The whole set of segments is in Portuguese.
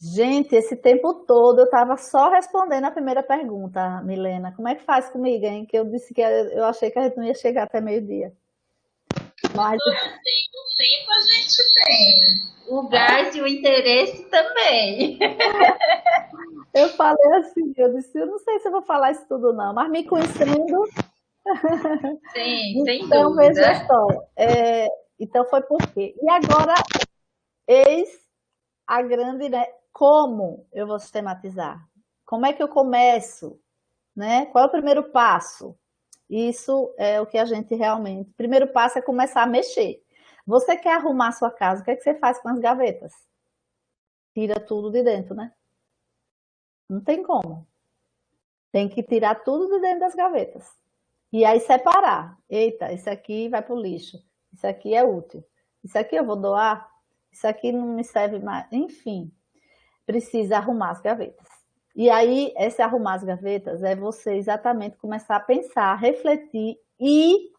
Gente, esse tempo todo eu estava só respondendo a primeira pergunta, Milena. Como é que faz comigo, hein? Que eu disse que eu achei que a gente não ia chegar até meio-dia. Mas O tempo a gente tem. O gás e o interesse também. eu falei assim, eu disse, eu não sei se eu vou falar isso tudo não, mas me conhecendo, Sim, sem então veja dúvida. só. Então foi por quê? E agora, eis a grande, né? Como eu vou sistematizar? Como é que eu começo? Né? Qual é o primeiro passo? Isso é o que a gente realmente. O primeiro passo é começar a mexer. Você quer arrumar a sua casa, o que é que você faz com as gavetas? Tira tudo de dentro, né? Não tem como. Tem que tirar tudo de dentro das gavetas. E aí separar. Eita, isso aqui vai para o lixo. Isso aqui é útil. Isso aqui eu vou doar. Isso aqui não me serve mais. Enfim, precisa arrumar as gavetas. E aí, esse arrumar as gavetas é você exatamente começar a pensar, refletir e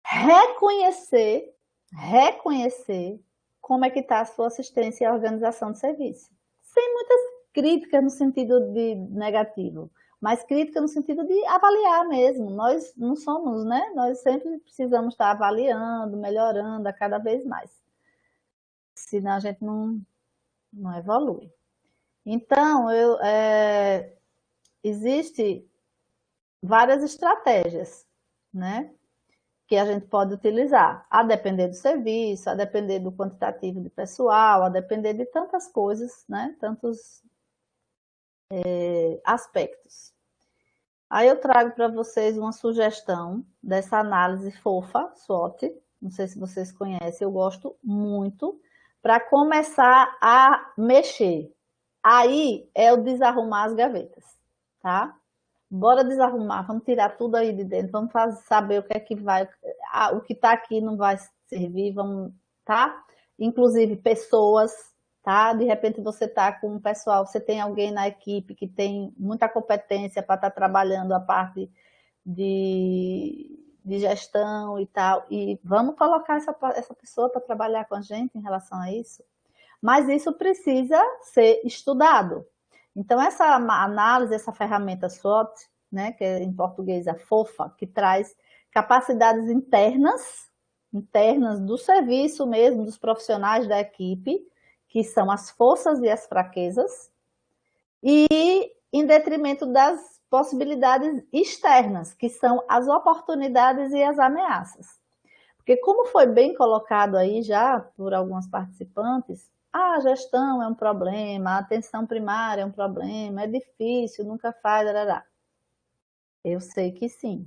reconhecer, reconhecer como é que está a sua assistência e a organização de serviço. Sem muitas críticas no sentido de negativo, mas crítica no sentido de avaliar mesmo. Nós não somos, né? Nós sempre precisamos estar avaliando, melhorando a cada vez mais. Senão a gente não evolui. Então, existe várias estratégias, né? Que a gente pode utilizar, a depender do serviço, a depender do quantitativo de pessoal, a depender de tantas coisas, né? Tantos aspectos. Aí eu trago para vocês uma sugestão dessa análise fofa, SWOT, não sei se vocês conhecem, eu gosto muito, para começar a mexer. Aí é o desarrumar as gavetas, tá? Bora desarrumar, vamos tirar tudo aí de dentro, vamos saber o que é que vai, o que está aqui não vai servir, vamos, tá? Inclusive pessoas, tá? De repente você está com um pessoal, você tem alguém na equipe que tem muita competência para estar trabalhando a parte de gestão e tal, e vamos colocar essa pessoa para trabalhar com a gente em relação a isso. Mas isso precisa ser estudado. Então, essa análise, essa ferramenta SWOT, né, que é, em português a FOFA, que traz capacidades internas do serviço mesmo, dos profissionais da equipe, que são as forças e as fraquezas, e em detrimento das possibilidades externas, que são as oportunidades e as ameaças. Porque como foi bem colocado aí já por algumas participantes, a gestão é um problema, a atenção primária é um problema, é difícil, nunca faz, darará. Eu sei que sim.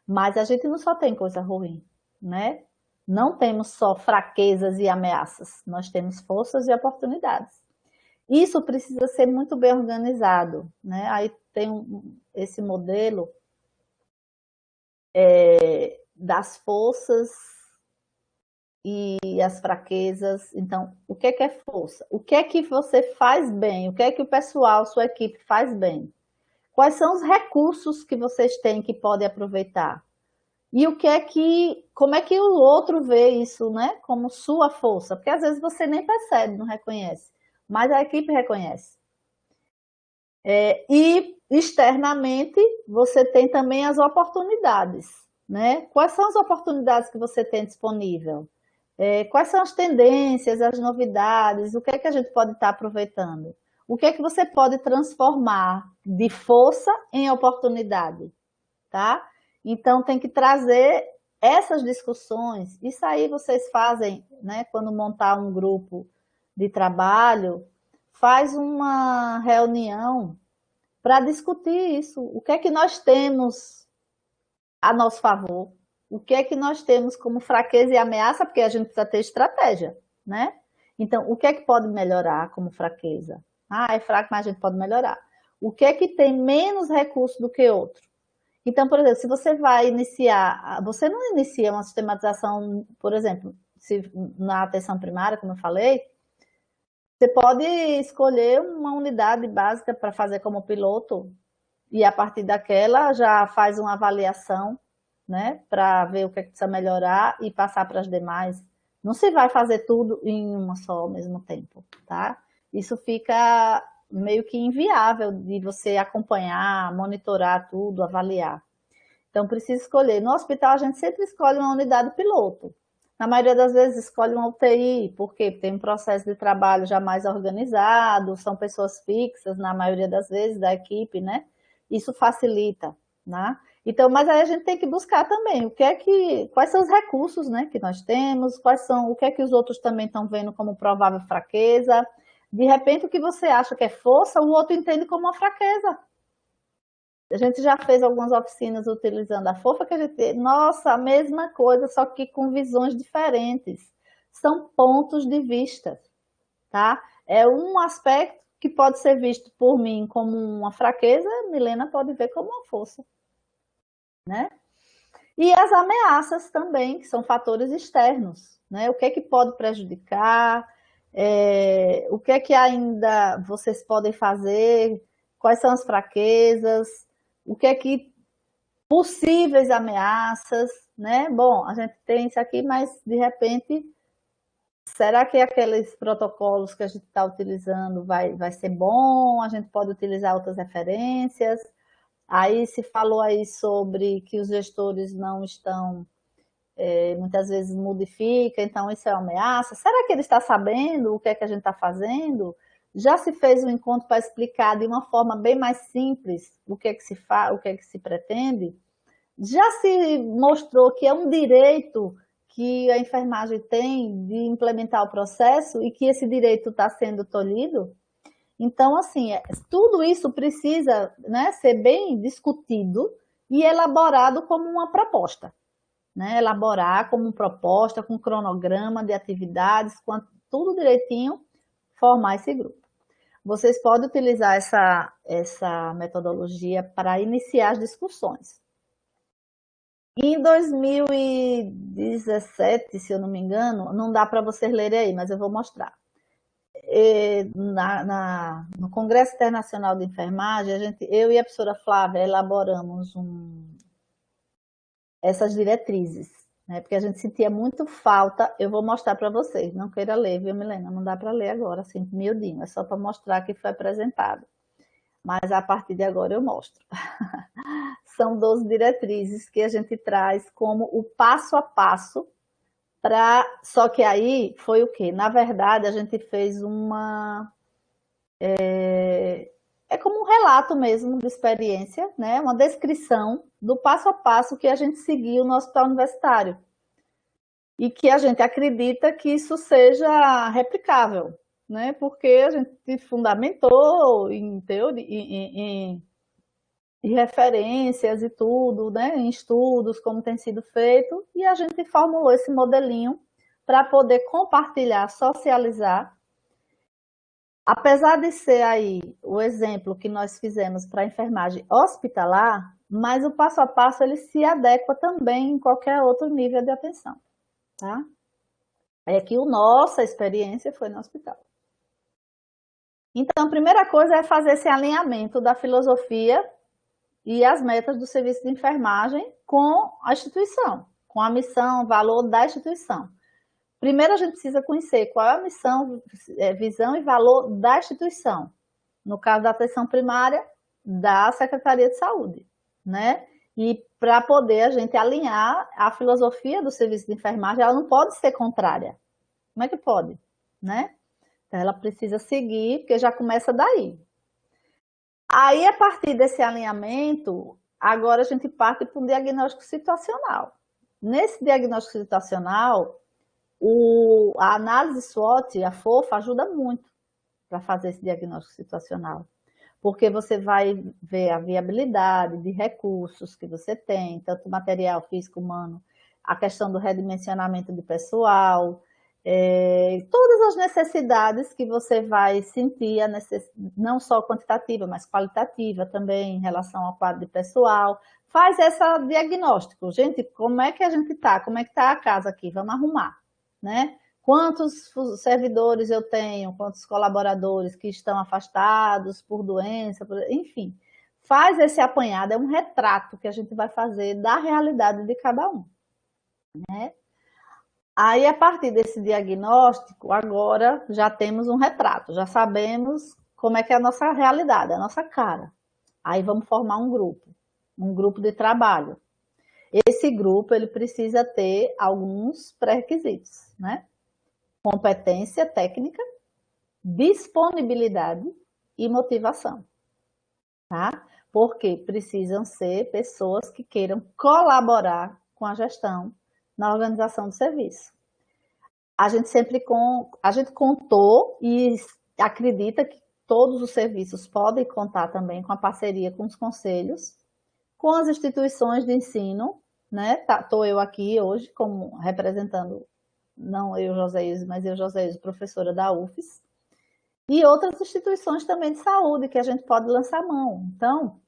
Mas a gente não só tem coisa ruim, né? Não temos só fraquezas e ameaças, nós temos forças e oportunidades. Isso precisa ser muito bem organizado, né? Aí tem esse modelo das forças e as fraquezas. Então, o que é força? O que é que você faz bem? O que é que o pessoal, sua equipe faz bem? Quais são os recursos que vocês têm que podem aproveitar? E o que é que, como é que o outro vê isso, né? Como sua força? Porque às vezes você nem percebe, não reconhece, mas a equipe reconhece. E externamente você tem também as oportunidades, né? Quais são as oportunidades que você tem disponível? Quais são as tendências, as novidades? O que é que a gente pode estar aproveitando? O que é que você pode transformar de força em oportunidade, tá? Então tem que trazer essas discussões. Isso aí vocês fazem, né? Quando montar um grupo de trabalho, faz uma reunião para discutir isso. O que é que nós temos a nosso favor? O que é que nós temos como fraqueza e ameaça? Porque a gente precisa ter estratégia, né? Então, o que é que pode melhorar como fraqueza? Ah, é fraco, mas a gente pode melhorar. O que é que tem menos recurso do que outro? Então, por exemplo, se você vai iniciar, você não inicia uma sistematização, por exemplo, se, na atenção primária, como eu falei, você pode escolher uma unidade básica para fazer como piloto e a partir daquela já faz uma avaliação, né, para ver o que é que precisa melhorar e passar para as demais. Não se vai fazer tudo em uma só ao mesmo tempo, tá? isso fica meio que inviável de você acompanhar, monitorar tudo, avaliar. Então, precisa escolher. No hospital, a gente sempre escolhe uma unidade piloto. Na maioria das vezes, escolhe uma UTI, porque tem um processo de trabalho já mais organizado, são pessoas fixas, na maioria das vezes, da equipe, né? Isso facilita, né? Então, mas aí a gente tem que buscar também quais são os recursos, né, que nós temos, o que é que os outros também estão vendo como provável fraqueza. De repente, o que você acha que é força, o outro entende como uma fraqueza. A gente já fez algumas oficinas utilizando a fofa, que a gente, nossa, a mesma coisa, só que com visões diferentes. São pontos de vista, tá? É um aspecto que pode ser visto por mim como uma fraqueza, Milena pode ver como uma força, né? E as ameaças também, que são fatores externos, né? O que é que pode prejudicar, o que é que ainda vocês podem fazer, quais são as fraquezas, o que é que possíveis ameaças, né? Bom, a gente tem isso aqui, mas de repente, será que aqueles protocolos que a gente está utilizando vai ser bom? A gente pode utilizar outras referências? Aí se falou aí sobre que os gestores não estão, muitas vezes modifica, então isso é uma ameaça. Será que ele está sabendo o que é que a gente está fazendo? Já se fez um encontro para explicar de uma forma bem mais simples o que é que se faz, o que é que se pretende? Já se mostrou que é um direito que a enfermagem tem de implementar o processo e que esse direito está sendo tolhido? Então, assim, tudo isso precisa, né, ser bem discutido e elaborado como uma proposta, né? Elaborar como uma proposta, com cronograma de atividades, com tudo direitinho, formar esse grupo. Vocês podem utilizar essa metodologia para iniciar as discussões. Em 2017, se eu não me engano, não dá para vocês lerem aí, mas eu vou mostrar. No Congresso Internacional de Enfermagem, eu e a professora Flávia elaboramos essas diretrizes, né? Porque a gente sentia muito falta. Eu vou mostrar para vocês, não queira ler, viu, Milena? Não dá para ler agora, assim, miudinho, é só para mostrar que foi apresentado. Mas a partir de agora eu mostro. São 12 diretrizes que a gente traz como o passo a passo. Só que aí foi o quê? Na verdade, a gente fez é como um relato mesmo de experiência, né? Uma descrição do passo a passo que a gente seguiu no hospital universitário. E que a gente acredita que isso seja replicável, né? Porque a gente fundamentou em teoria, em referências e tudo, né? Em estudos, como tem sido feito, e a gente formulou esse modelinho para poder compartilhar, socializar. Apesar de ser aí o exemplo que nós fizemos para a enfermagem hospitalar, mas o passo a passo ele se adequa também em qualquer outro nível de atenção, tá? É que a nossa experiência foi no hospital. Então, a primeira coisa é fazer esse alinhamento da filosofia e as metas do serviço de enfermagem com a instituição, com a missão, valor da instituição. Primeiro, a gente precisa conhecer qual é a missão, visão e valor da instituição. No caso da atenção primária, da Secretaria de Saúde, né? E para poder a gente alinhar a filosofia do serviço de enfermagem, ela não pode ser contrária. Como é que pode, né? Então, ela precisa seguir, porque já começa daí. Aí, a partir desse alinhamento, agora a gente parte para um diagnóstico situacional. Nesse diagnóstico situacional, a análise SWOT, a FOFA, ajuda muito para fazer esse diagnóstico situacional. Porque você vai ver a viabilidade de recursos que você tem, tanto material, físico, humano, a questão do redimensionamento de pessoal, todas as necessidades que você vai sentir, não só quantitativa, mas qualitativa também, em relação ao quadro de pessoal. Faz esse diagnóstico. Gente, como é que a gente está? Como é que está a casa aqui? Vamos arrumar, né? Quantos servidores eu tenho, quantos colaboradores que estão afastados por doença, enfim. Faz esse apanhado, é um retrato que a gente vai fazer da realidade de cada um, né? Aí, a partir desse diagnóstico, agora já temos um retrato, já sabemos como é que é a nossa realidade, a nossa cara. Aí vamos formar um grupo de trabalho. Esse grupo ele precisa ter alguns pré-requisitos, né? Competência técnica, disponibilidade e motivação, tá? Porque precisam ser pessoas que queiram colaborar com a gestão na organização do serviço. A gente contou e acredita que todos os serviços podem contar também com a parceria com os conselhos, com as instituições de ensino, né? Estou eu aqui hoje como representando, não eu, Joséis, mas eu, Joséis, professora da UFES, e outras instituições também de saúde que a gente pode lançar mão. Então,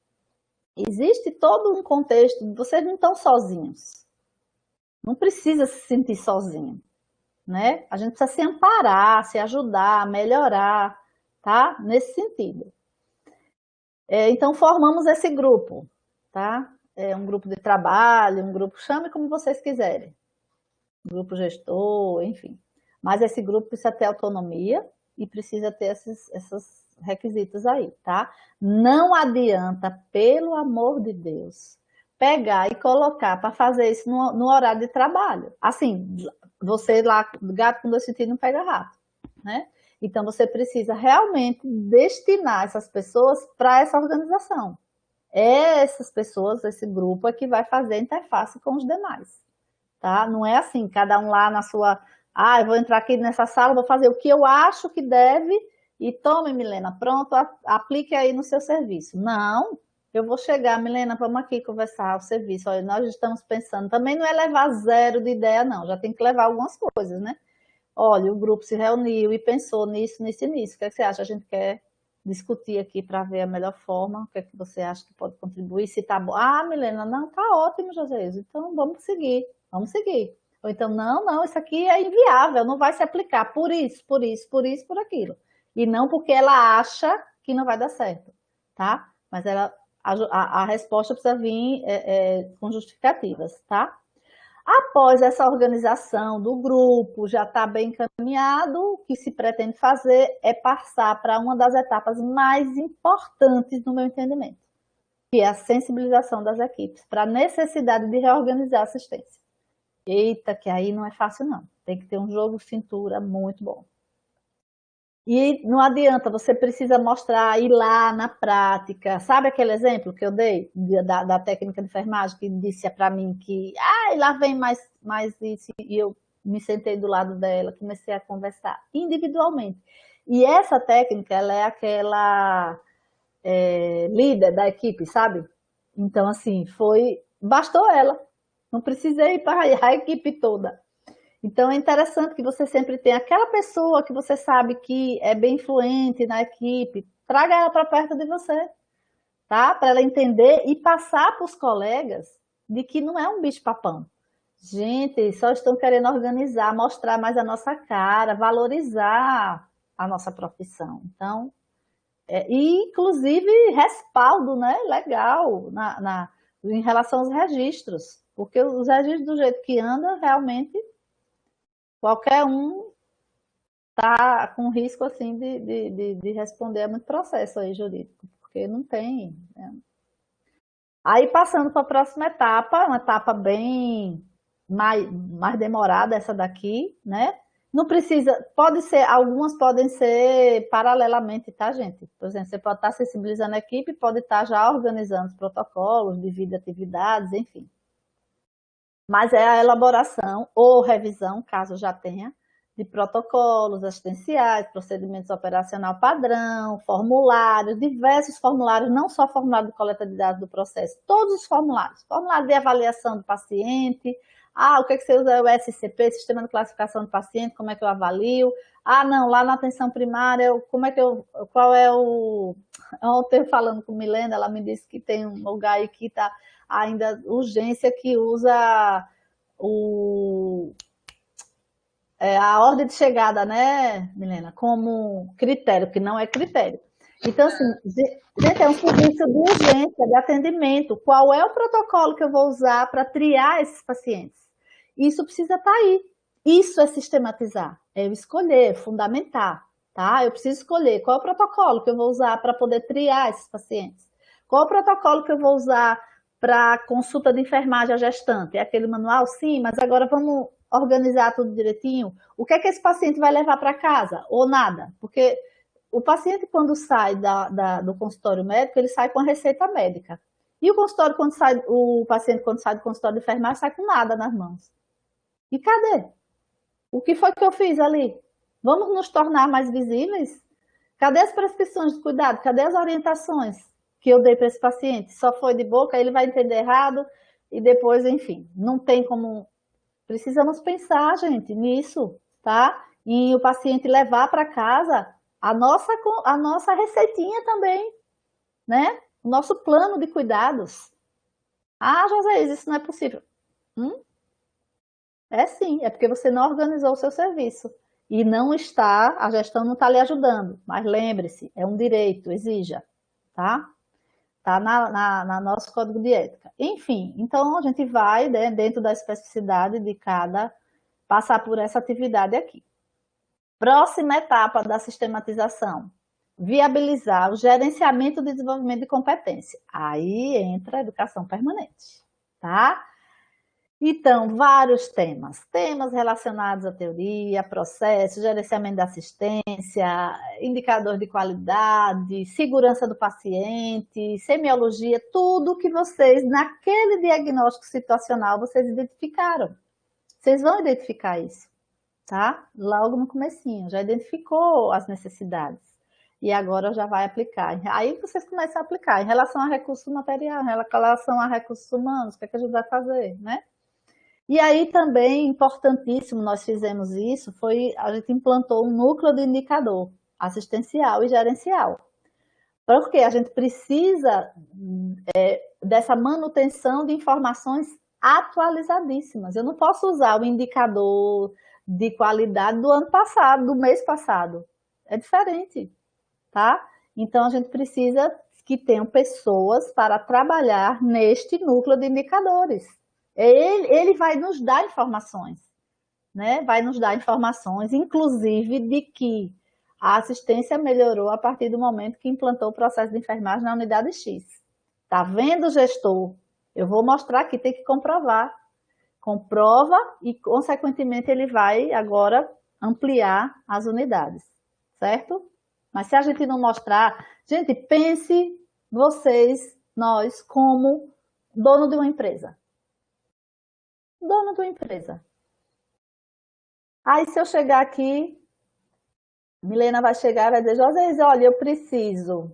existe todo um contexto, vocês não estão sozinhos, não precisa se sentir sozinho, né? A gente precisa se amparar, se ajudar, melhorar, tá? Nesse sentido. Então, formamos esse grupo, tá? É um grupo de trabalho, um grupo, chame como vocês quiserem. Um grupo gestor, enfim. Mas esse grupo precisa ter autonomia e precisa ter esses requisitos aí, tá? Não adianta, pelo amor de Deus, pegar e colocar para fazer isso no horário de trabalho. Assim, você lá, gato com 2 centímetros não pega rato, né? Então, você precisa realmente destinar essas pessoas para essa organização. Essas pessoas, esse grupo é que vai fazer a interface com os demais, tá? Não é assim, cada um lá na sua... Ah, eu vou entrar aqui nessa sala, vou fazer o que eu acho que deve e tome, Milena, pronto, aplique aí no seu serviço. Não, eu vou chegar, Milena, vamos aqui conversar o serviço. Olha, nós estamos pensando, também não é levar zero de ideia, não, já tem que levar algumas coisas, né? Olha, o grupo se reuniu e pensou nisso, nisso e nisso. O que é que você acha? A gente quer discutir aqui para ver a melhor forma. O que é que você acha que pode contribuir? Se tá bom. Ah, Milena, não, tá ótimo, José. Então vamos seguir, vamos seguir. Ou então, não, isso aqui é inviável, não vai se aplicar por isso, por isso, por isso, por aquilo. E não porque ela acha que não vai dar certo, tá? Mas a resposta precisa vir com justificativas, tá? Após essa organização do grupo já está bem encaminhado, o que se pretende fazer é passar para uma das etapas mais importantes no meu entendimento, que é a sensibilização das equipes para a necessidade de reorganizar a assistência. Eita, que aí não é fácil não, tem que ter um jogo de cintura muito bom. E não adianta, você precisa mostrar, ir lá na prática. Sabe aquele exemplo que eu dei da técnica de enfermagem, que disse para mim que lá vem mais isso, e eu me sentei do lado dela, comecei a conversar individualmente. E essa técnica, ela é aquela líder da equipe, sabe? Então, assim, bastou ela, não precisei ir para a equipe toda. Então, é interessante que você sempre tenha aquela pessoa que você sabe que é bem influente na equipe, traga ela para perto de você, tá? Para ela entender e passar para os colegas de que não é um bicho-papão. Gente, só estão querendo organizar, mostrar mais a nossa cara, valorizar a nossa profissão. Então, e inclusive respaldo, né? Legal em relação aos registros, porque os registros do jeito que anda, realmente qualquer um está com risco assim de responder a muito processo aí jurídico, porque não tem. Né? Aí passando para a próxima etapa, uma etapa bem mais demorada essa daqui, né? Não precisa, algumas podem ser paralelamente, tá, gente? Por exemplo, você pode estar sensibilizando a equipe, pode estar já organizando os protocolos, dividir atividades, enfim. Mas é a elaboração ou revisão, caso já tenha, de protocolos assistenciais, procedimentos operacional padrão, formulários, diversos formulários, não só formulário de coleta de dados do processo, todos os formulários, formulário de avaliação do paciente, o que você usa? O SCP, Sistema de Classificação do Paciente, como é que eu avalio? Não, lá na atenção primária, qual é o... Ontem falando com Milena, ela me disse que tem um lugar aí que está ainda urgência que usa a ordem de chegada, né, Milena, como critério, que não é critério. Então, assim, gente, é um serviço de urgência, de atendimento. Qual é o protocolo que eu vou usar para triar esses pacientes? Isso precisa estar aí. Isso é sistematizar, é eu escolher, fundamentar, tá? Eu preciso escolher qual é o protocolo que eu vou usar para poder triar esses pacientes. Qual é o protocolo que eu vou usar para consulta de enfermagem à gestante? É aquele manual? Sim, mas agora vamos organizar tudo direitinho. O que é que esse paciente vai levar para casa? Ou nada? Porque o paciente, quando sai do consultório médico, ele sai com a receita médica. E o paciente, quando sai do consultório de enfermagem, sai com nada nas mãos. E cadê? O que foi que eu fiz ali? Vamos nos tornar mais visíveis? Cadê as prescrições de cuidado? Cadê as orientações que eu dei para esse paciente? Só foi de boca, ele vai entender errado e depois, enfim, não tem como. Precisamos pensar, gente, nisso, tá? E o paciente levar para casa a nossa receitinha também, né? O nosso plano de cuidados. Ah, José, isso não é possível. É sim, é porque você não organizou o seu serviço. E não está, a gestão não está lhe ajudando. Mas lembre-se, é um direito, exija, tá? Está na nosso código de ética. Enfim, então a gente vai, né, dentro da especificidade de cada, passar por essa atividade aqui. Próxima etapa da sistematização. Viabilizar o gerenciamento e desenvolvimento de competência. Aí entra a educação permanente, tá? Então, vários temas. Temas relacionados à teoria, processo, gerenciamento da assistência, indicador de qualidade, segurança do paciente, semiologia, tudo que vocês, naquele diagnóstico situacional, vocês identificaram. Vocês vão identificar isso, tá? Logo no comecinho, já identificou as necessidades. E agora já vai aplicar. Aí vocês começam a aplicar. Em relação a recursos materiais, em relação a recursos humanos, o que é que a gente vai fazer, né? E aí também, importantíssimo, nós fizemos isso, a gente implantou um núcleo de indicador assistencial e gerencial. Porque a gente precisa dessa manutenção de informações atualizadíssimas. Eu não posso usar o indicador de qualidade do ano passado, do mês passado. É diferente, tá? Então, a gente precisa que tenham pessoas para trabalhar neste núcleo de indicadores. Ele vai nos dar informações, né? Vai nos dar informações, inclusive de que a assistência melhorou a partir do momento que implantou o processo de enfermagem na unidade X. Tá vendo, gestor? Eu vou mostrar aqui, tem que comprovar. Comprova e, consequentemente, ele vai agora ampliar as unidades, certo? Mas se a gente não mostrar, gente, pense vocês, nós, como dono de uma empresa. Dono de uma empresa. Aí, se eu chegar aqui, Milena vai chegar e vai dizer, José, olha, eu preciso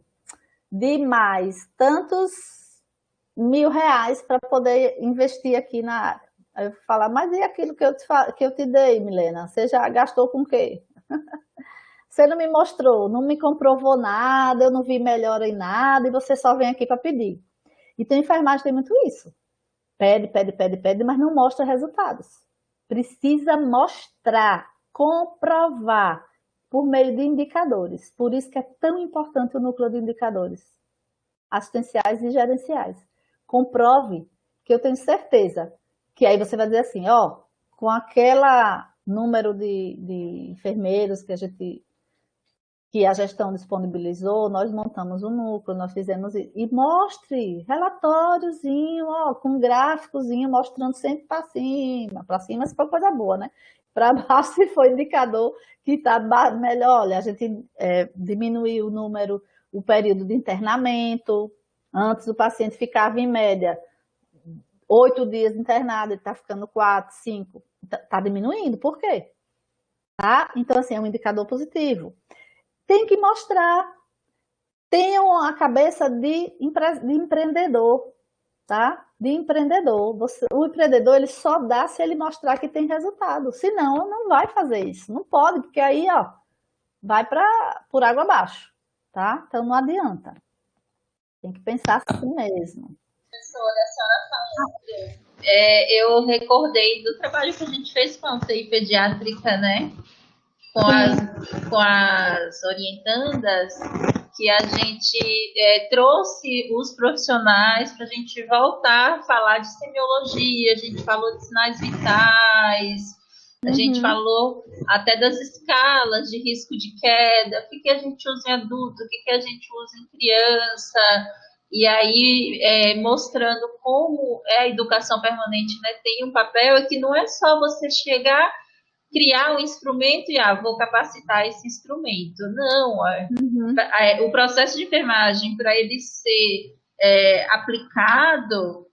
de mais tantos R$ 1.000 para poder investir aqui na área. Aí eu vou falar, mas e aquilo que eu te dei, Milena? Você já gastou com o quê? Você não me mostrou, não me comprovou nada, eu não vi melhora em nada, e você só vem aqui para pedir. Então, enfermagem tem muito isso. Pede, pede, pede, pede, mas não mostra resultados. Precisa mostrar, comprovar, por meio de indicadores. Por isso que é tão importante o núcleo de indicadores assistenciais e gerenciais. Comprove, que eu tenho certeza que aí você vai dizer assim, ó, com aquela número de enfermeiros que a gestão disponibilizou, nós montamos um núcleo, nós fizemos isso. E mostre relatóriozinho, ó, com gráficozinho, mostrando sempre para cima se for coisa boa, né? Para baixo se for indicador que está melhor. Olha, a gente diminuiu o período de internamento. Antes o paciente ficava em média 8 dias internado, ele está ficando 4, 5. Está diminuindo, por quê? Tá? Então, assim, é um indicador positivo. Tem que mostrar. Tenham a cabeça de empreendedor, tá? De empreendedor. O empreendedor, ele só dá se ele mostrar que tem resultado. Senão, não vai fazer isso. Não pode, porque aí, ó, vai por água abaixo, tá? Então, não adianta. Tem que pensar assim mesmo. Professora, a senhora falou. Eu recordei do trabalho que a gente fez com a UTI pediátrica, né? Com as orientandas, que a gente trouxe os profissionais para a gente voltar a falar de semiologia, a gente falou de sinais vitais, A gente Uhum. falou até das escalas de risco de queda, o que a gente usa em adulto, o que a gente usa em criança, e aí mostrando como a educação permanente, né, tem um papel, é que não é só você chegar, criar um instrumento e vou capacitar esse instrumento. Não, Uhum. o processo de enfermagem, para ele ser aplicado,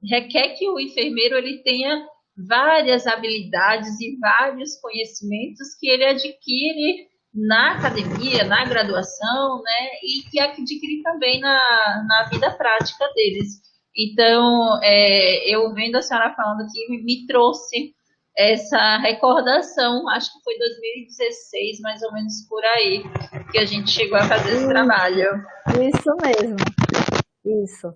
requer que o enfermeiro ele tenha várias habilidades e vários conhecimentos que ele adquire na academia, na graduação, né, e que adquire também na vida prática deles. Então, eu vendo a senhora falando aqui, me trouxe essa recordação, acho que foi 2016, mais ou menos por aí, que a gente chegou a fazer esse trabalho. Isso mesmo, isso.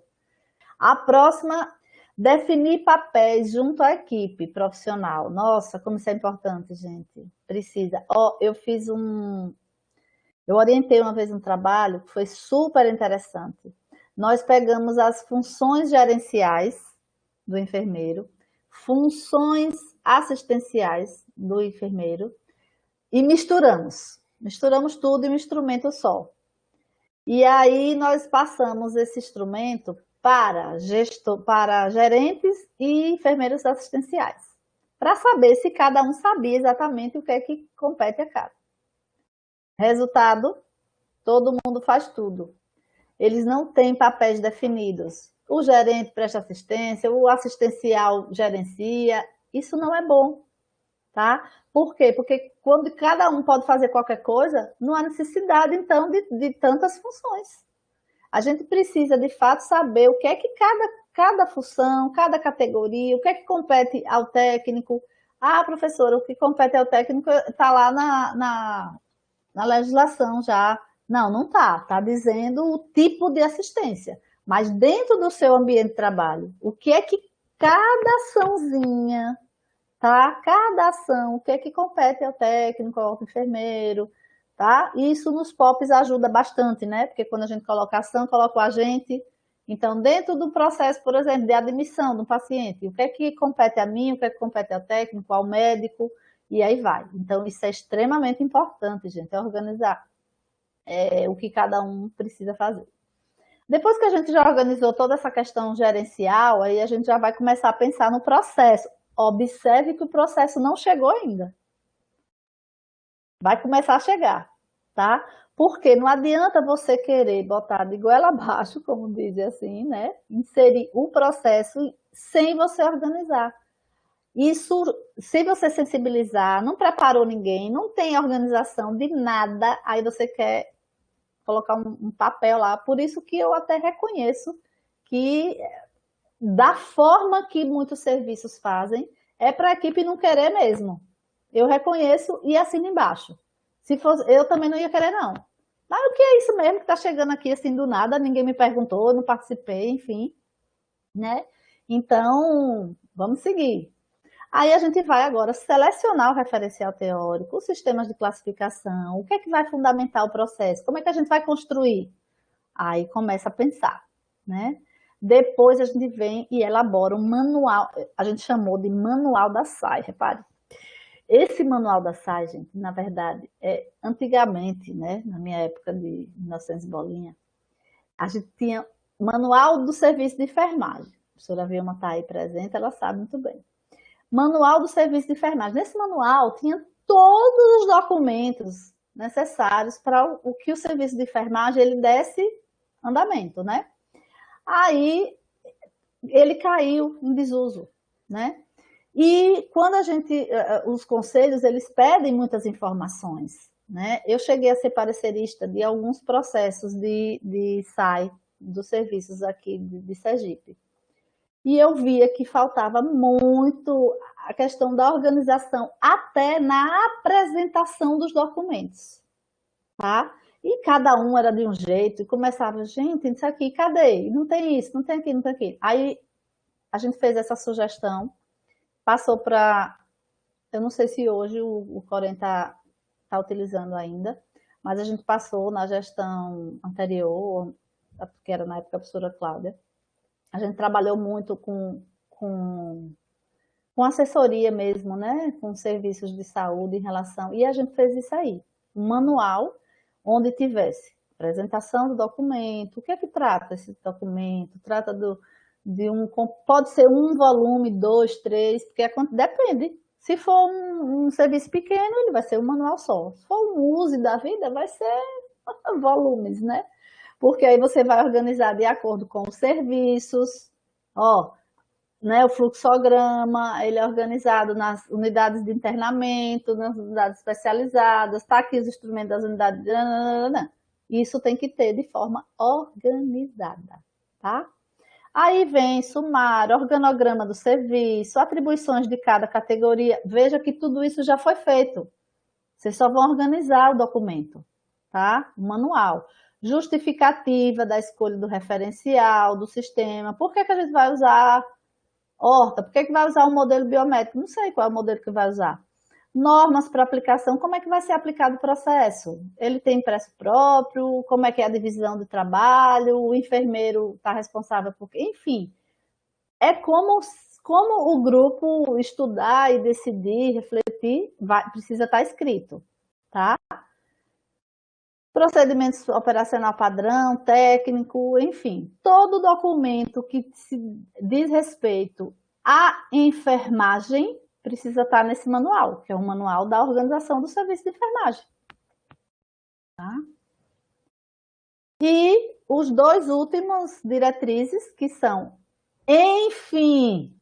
A próxima, definir papéis junto à equipe profissional. Nossa, como isso é importante, gente. Precisa. Ó, eu orientei uma vez um trabalho que foi super interessante. Nós pegamos as funções gerenciais do enfermeiro, funções assistenciais do enfermeiro e misturamos. Misturamos tudo em um instrumento só. E aí nós passamos esse instrumento para gerentes e enfermeiros assistenciais, para saber se cada um sabia exatamente o que é que compete a cada. Resultado, todo mundo faz tudo. Eles não têm papéis definidos. O gerente presta assistência, o assistencial gerencia. Isso não é bom, tá? Por quê? Porque quando cada um pode fazer qualquer coisa, não há necessidade, então, de tantas funções. A gente precisa, de fato, saber o que é que cada função, cada categoria, o que é que compete ao técnico. Ah, professora, o que compete ao técnico está lá na legislação já. Não, não está. Está dizendo o tipo de assistência. Mas dentro do seu ambiente de trabalho, o que é que cada açãozinha, tá? Cada ação, o que é que compete ao técnico, ao enfermeiro, tá? E isso nos POPs ajuda bastante, né? Porque quando a gente coloca ação, coloca o agente. Então, dentro do processo, por exemplo, de admissão do paciente, o que é que compete a mim, o que é que compete ao técnico, ao médico, e aí vai. Então, isso é extremamente importante, gente, é organizar o que cada um precisa fazer. Depois que a gente já organizou toda essa questão gerencial, aí a gente já vai começar a pensar no processo. Observe que o processo não chegou ainda. Vai começar a chegar, tá? Porque não adianta você querer botar de goela abaixo, como dizem assim, né? Inserir o processo sem você organizar. Isso, se você sensibilizar, não preparou ninguém, não tem organização de nada, aí você quer colocar um papel lá. Por isso que eu até reconheço que, da forma que muitos serviços fazem, é para a equipe não querer mesmo. Eu reconheço e assino embaixo. Se fosse, eu também não ia querer, não. Mas o que é isso mesmo que está chegando aqui assim do nada? Ninguém me perguntou, não participei, enfim, né? Então, vamos seguir. Aí a gente vai agora selecionar o referencial teórico, os sistemas de classificação, o que é que vai fundamentar o processo, como é que a gente vai construir. Aí começa a pensar, né? Depois a gente vem e elabora um manual, a gente chamou de manual da SAI, repare. Esse manual da SAI, gente, na verdade, antigamente, né, na minha época de 1900 bolinha, a gente tinha manual do serviço de enfermagem. A professora Vilma está aí presente, ela sabe muito bem. Manual do serviço de enfermagem. Nesse manual tinha todos os documentos necessários para o que o serviço de enfermagem ele desse andamento, né? Aí ele caiu em desuso, né? E quando a gente, os conselhos, eles pedem muitas informações, né? Eu cheguei a ser parecerista de alguns processos de SAI, dos serviços aqui de Sergipe. E eu via que faltava muito a questão da organização, até na apresentação dos documentos, tá? E cada um era de um jeito, e começava, gente, isso aqui, cadê? Não tem isso, não tem aqui, não tem aqui. Aí a gente fez essa sugestão, passou para, eu não sei se hoje o Corém tá utilizando ainda, mas a gente passou na gestão anterior, que era na época a professora Cláudia, a gente trabalhou muito com com assessoria mesmo, né? Com serviços de saúde em relação. E a gente fez isso aí, um manual onde tivesse apresentação do documento, o que é que trata esse documento? Trata pode ser um volume, dois, três, porque depende. Se for um serviço pequeno, ele vai ser um manual só. Se for um uso da vida, vai ser volumes, né? Porque aí você vai organizar de acordo com os serviços, ó, né, o fluxograma, ele é organizado nas unidades de internamento, nas unidades especializadas, tá aqui os instrumentos das unidades. Isso tem que ter de forma organizada, tá? Aí vem sumário, organograma do serviço, atribuições de cada categoria. Veja que tudo isso já foi feito. Vocês só vão organizar o documento, tá? O manual. Justificativa da escolha do referencial, do sistema. Por que que a gente vai usar Horta? Por que que vai usar um modelo biométrico? Não sei qual é o modelo que vai usar. Normas para aplicação, como é que vai ser aplicado o processo? Ele tem impresso próprio? Como é que é a divisão do trabalho? O enfermeiro está responsável por quê? Enfim, é como o grupo estudar e decidir, refletir, precisa estar escrito, tá? Procedimentos operacional padrão, técnico, enfim, todo documento que se diz respeito à enfermagem precisa estar nesse manual, que é o manual da organização do serviço de enfermagem. Tá? E os dois últimos diretrizes, que são, enfim,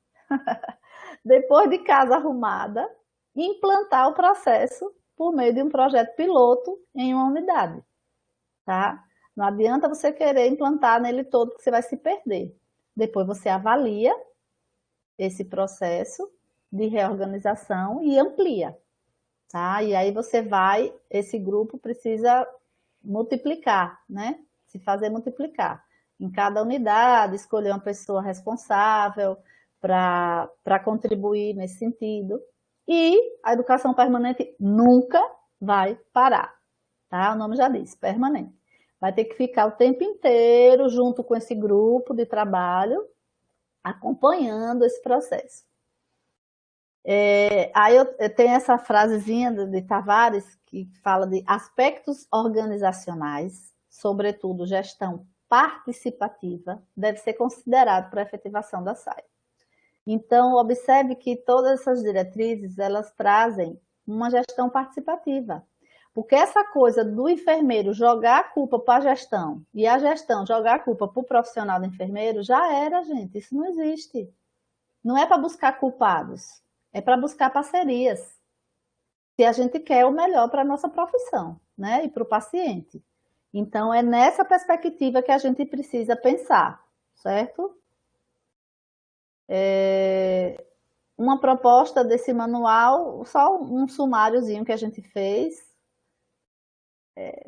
depois de casa arrumada, implantar o processo por meio de um projeto piloto em uma unidade. Tá? Não adianta você querer implantar nele todo, que você vai se perder. Depois você avalia esse processo de reorganização e amplia. Tá? E aí esse grupo precisa multiplicar, né? Se fazer multiplicar. Em cada unidade, escolher uma pessoa responsável para contribuir nesse sentido. E a educação permanente nunca vai parar. Tá? O nome já diz, permanente. Vai ter que ficar o tempo inteiro junto com esse grupo de trabalho, acompanhando esse processo. Aí eu tenho essa frasezinha de Tavares, que fala de aspectos organizacionais, sobretudo gestão participativa, deve ser considerado para a efetivação da SAI. Então, observe que todas essas diretrizes, elas trazem uma gestão participativa. Porque essa coisa do enfermeiro jogar a culpa para a gestão e a gestão jogar a culpa para o profissional do enfermeiro, já era, gente. Isso não existe. Não é para buscar culpados, é para buscar parcerias. Se a gente quer o melhor para a nossa profissão, né? E para o paciente. Então, é nessa perspectiva que a gente precisa pensar, certo? Uma proposta desse manual, só um sumáriozinho que a gente fez,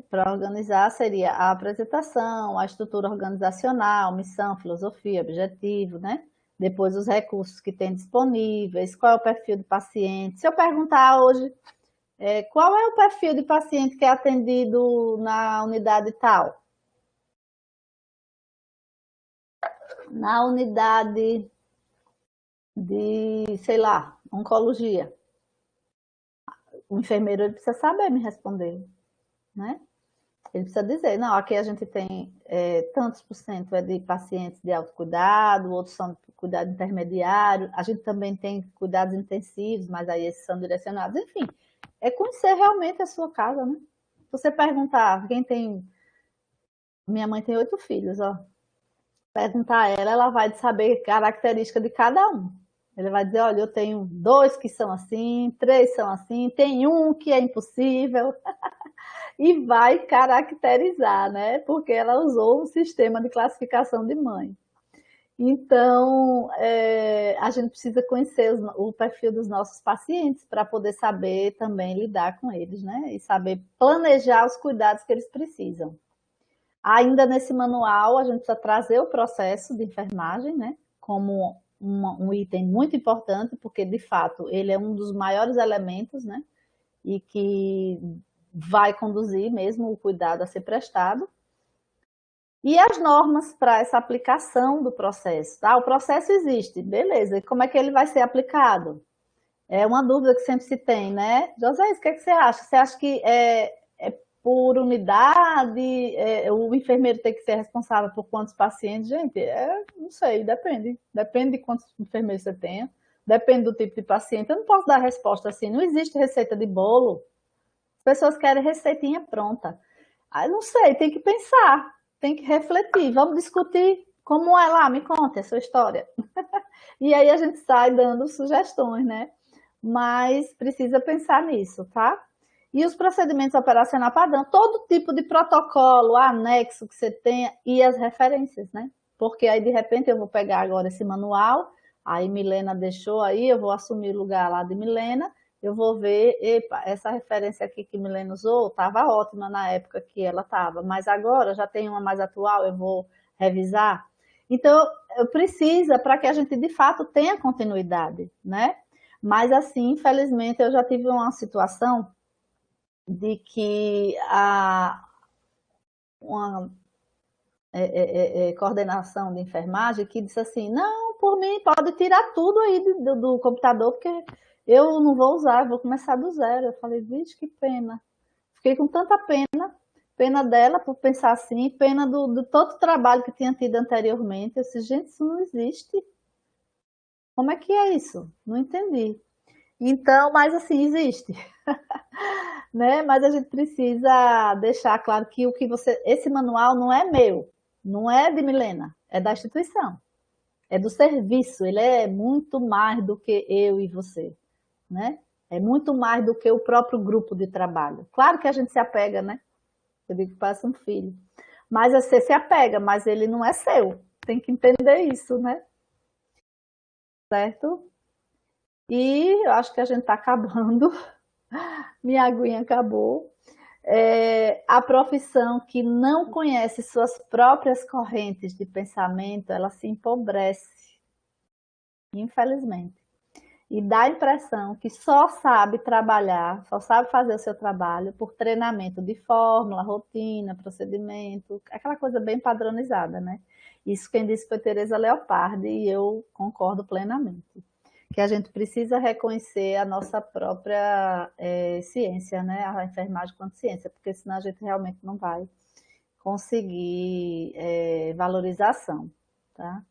para organizar seria a apresentação, a estrutura organizacional, missão, filosofia, objetivo, né? Depois os recursos que tem disponíveis, qual é o perfil do paciente. Se eu perguntar hoje, qual é o perfil de paciente que é atendido na unidade tal? Na unidade de, sei lá, oncologia. O enfermeiro ele precisa saber me responder, né? Ele precisa dizer, não, aqui a gente tem tantos por cento de pacientes de autocuidado, outros são de cuidado intermediário, a gente também tem cuidados intensivos, mas aí esses são direcionados, enfim, é conhecer realmente a sua casa, né? Se você perguntar, minha mãe tem 8 filhos, ó, perguntar a ela vai saber característica de cada um. Ele vai dizer, olha, eu tenho 2 que são assim, 3 são assim, tem um que é impossível. E vai caracterizar, né? Porque ela usou um sistema de classificação de mãe. Então, a gente precisa conhecer o perfil dos nossos pacientes para poder saber também lidar com eles, né? E saber planejar os cuidados que eles precisam. Ainda nesse manual, a gente precisa trazer o processo de enfermagem, né? Como um item muito importante, porque, de fato, ele é um dos maiores elementos, né? E que vai conduzir mesmo o cuidado a ser prestado. E as normas para essa aplicação do processo, tá? O processo existe, beleza, e como é que ele vai ser aplicado? É uma dúvida que sempre se tem, né? José, o que é que você acha? Você acha que é por unidade, o enfermeiro tem que ser responsável por quantos pacientes? Gente, não sei, depende. Depende de quantos enfermeiros você tenha, depende do tipo de paciente. Eu não posso dar resposta assim, não existe receita de bolo. As pessoas querem receitinha pronta. Ah, não sei, tem que pensar, tem que refletir. Vamos discutir como é lá, me conte a sua história. E aí a gente sai dando sugestões, né? Mas precisa pensar nisso, tá? E os procedimentos operacionais padrão, todo tipo de protocolo, anexo que você tenha e as referências, né? Porque aí de repente eu vou pegar agora esse manual, aí Milena deixou aí, eu vou assumir o lugar lá de Milena, eu vou ver, epa, essa referência aqui que Milena usou estava ótima na época que ela estava, mas agora já tem uma mais atual, eu vou revisar. Então, precisa para que a gente de fato tenha continuidade, né? Mas assim, infelizmente, eu já tive uma situação de que uma coordenação de enfermagem que disse assim, não, por mim, pode tirar tudo aí do computador, porque eu não vou usar, eu vou começar do zero. Eu falei, vixe, que pena. Fiquei com tanta pena, pena dela por pensar assim, pena do todo o trabalho que tinha tido anteriormente. Eu disse, gente, isso não existe. Como é que é isso? Não entendi. Então, mas assim, existe. Né? Mas a gente precisa deixar claro que o que você, esse manual não é meu, não é de Milena, é da instituição, é do serviço. Ele é muito mais do que eu e você, né? É muito mais do que o próprio grupo de trabalho. Claro que a gente se apega, né? Eu digo que parece um filho, mas você se apega, mas ele não é seu. Tem que entender isso, né? Certo? E eu acho que a gente está acabando. Minha aguinha acabou. A profissão que não conhece suas próprias correntes de pensamento, ela se empobrece, infelizmente. E dá a impressão que só sabe trabalhar, só sabe fazer o seu trabalho por treinamento de fórmula, rotina, procedimento, aquela coisa bem padronizada, né? Isso quem disse foi Teresa Leopardi e eu concordo plenamente. Que a gente precisa reconhecer a nossa própria ciência, né? A enfermagem quanto ciência, porque senão a gente realmente não vai conseguir valorização, tá?